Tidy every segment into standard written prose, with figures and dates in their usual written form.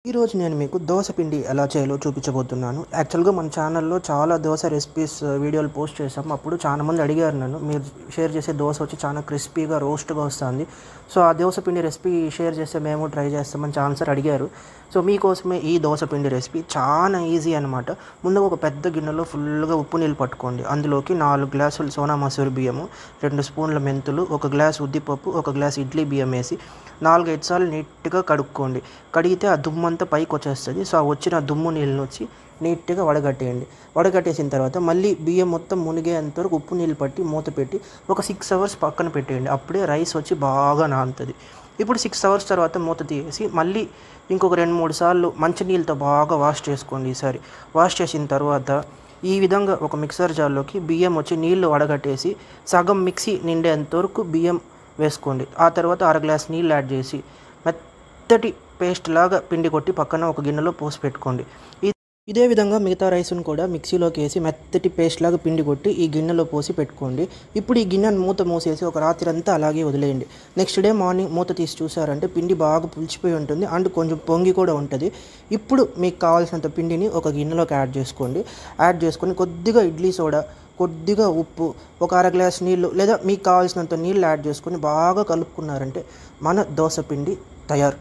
ఈరోజు నేను మీకు దోస పిండి ఎలా చేయాలో చూపించబోతున్నాను. యాక్చువల్‌గా మన ఛానల్‌లో చాలా దోస రెసిపీస్ వీడియోలు పోస్ట్ చేసాం. అప్పుడు చాలామంది అడిగారు నన్ను, మీరు షేర్ చేసే దోస వచ్చి చాలా క్రిస్పీగా, రోస్ట్‌గా వస్తుంది. సో, ఆ దోస పిండి రెసిపీ షేర్ చేస్తే మేము ట్రై చేస్తామని చాలాసార్లు అడిగారు. సో, మీకోసమే ఈ దోస పిండి రెసిపీ చాలా ఈజీ అనమాట. ముందుగా ఒక పెద్ద గిన్నెలో ఫుల్‌గా ఉప్పు నీళ్ళు పట్టుకోండి. అందులోకి 4 గ్లాసులు సోనా మసూరి బియ్యము, 2 స్పూన్ల మెంతులు, 1 గ్లాస్ ఉద్దిపప్పు, 1 గ్లాస్ ఇడ్లీ బియ్యం వేసి 4-5 సార్లు నీట్‌గా కడుక్కోండి. కడిగితే ఆ దుమ్మంతా పైకి వచ్చేస్తుంది. సో, ఆ వచ్చిన దుమ్ము నీళ్ళని వచ్చి నీట్‌గా వడగట్టేయండి. వడగట్టేసిన తర్వాత మళ్ళీ బియ్యం మొత్తం మునిగేంత వరకు ఉప్పు నీళ్ళు పట్టి మూత పెట్టి ఒక 6 అవర్స్ పక్కన పెట్టేయండి. అప్పుడే రైస్ వచ్చి బాగా నానుతుంది. ఇప్పుడు 6 అవర్స్ తర్వాత మూత తీసి మళ్ళీ ఇంకొక 2-3 సార్లు మంచినీళ్ళతో బాగా వాష్ చేసుకోండి. ఈసారి వాష్ చేసిన తర్వాత ఈ విధంగా ఒక మిక్సర్ జార్లోకి బియ్యం వచ్చి నీళ్లు వడగట్టేసి సగం మిక్సీ నిండేంత వరకు బియ్యం వేసుకోండి. ఆ తర్వాత 1/2 గ్లాస్ నీళ్ళు యాడ్ చేసి మెత్తటి పేస్ట్ లాగా పిండి కొట్టి పక్కన ఒక గిన్నెలో పోసి పెట్టుకోండి. ఇదే విధంగా మిగతా రైస్ను కూడా మిక్సీలోకి వేసి మెత్తటి పేస్ట్ లాగా పిండి కొట్టి ఈ గిన్నెలో పోసి పెట్టుకోండి. ఇప్పుడు ఈ గిన్నెను మూత మూసేసి ఒక రాత్రి అంతా అలాగే వదిలేయండి. నెక్స్ట్ డే మార్నింగ్ మూత తీసి చూసారంటే పిండి బాగా పులిచిపోయి ఉంటుంది అండ్ కొంచెం పొంగి కూడా ఉంటుంది. ఇప్పుడు మీకు కావాల్సినంత పిండిని ఒక గిన్నెలోకి యాడ్ చేసుకోండి. యాడ్ చేసుకొని కొద్దిగా ఇడ్లీ సోడా, కొద్దిగా ఉప్పు, ఒక 1/2 గ్లాస్ నీళ్ళు లేదా మీకు కావాల్సినంత నీళ్ళు యాడ్ చేసుకొని బాగా కలుపుకున్నారంటే మన దోస పిండి తయారు.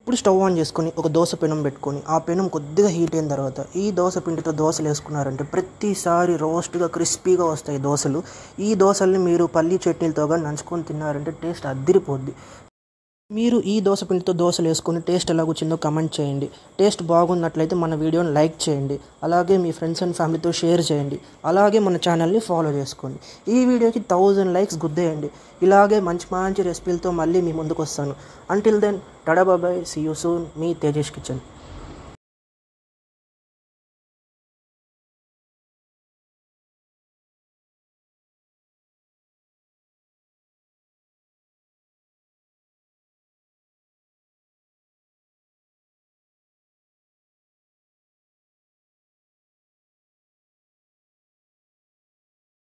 ఇప్పుడు స్టవ్ ఆన్ చేసుకొని ఒక దోస పెనం పెట్టుకొని ఆ పెనం కొద్దిగా హీట్ అయిన తర్వాత ఈ దోస పిండితో దోశలు వేసుకున్నారంటే ప్రతిసారి రోస్ట్గా క్రిస్పీగా వస్తాయి దోశలు. ఈ దోశల్ని మీరు పల్లీ చట్నీలతో కానీ నంచుకొని తిన్నారంటే టేస్ట్ అద్దిరిపోద్ది. మీరు ఈ దోస పిండితో దోశలు వేసుకొని టేస్ట్ ఎలా వచ్చిందో కమెంట్ చేయండి. టేస్ట్ బాగున్నట్లయితే మన వీడియోని లైక్ చేయండి. అలాగే మీ ఫ్రెండ్స్ అండ్ ఫ్యామిలీతో షేర్ చేయండి. అలాగే మన ఛానల్ని ఫాలో చేసుకోండి. ఈ వీడియోకి 1000 లైక్స్ గుద్దేయండి. ఇలాగే మంచి మంచి రెసిపీలతో మళ్ళీ మీ ముందుకు వస్తాను. Until then tata bye, see you soon. మీ తేజేష్ కిచెన్.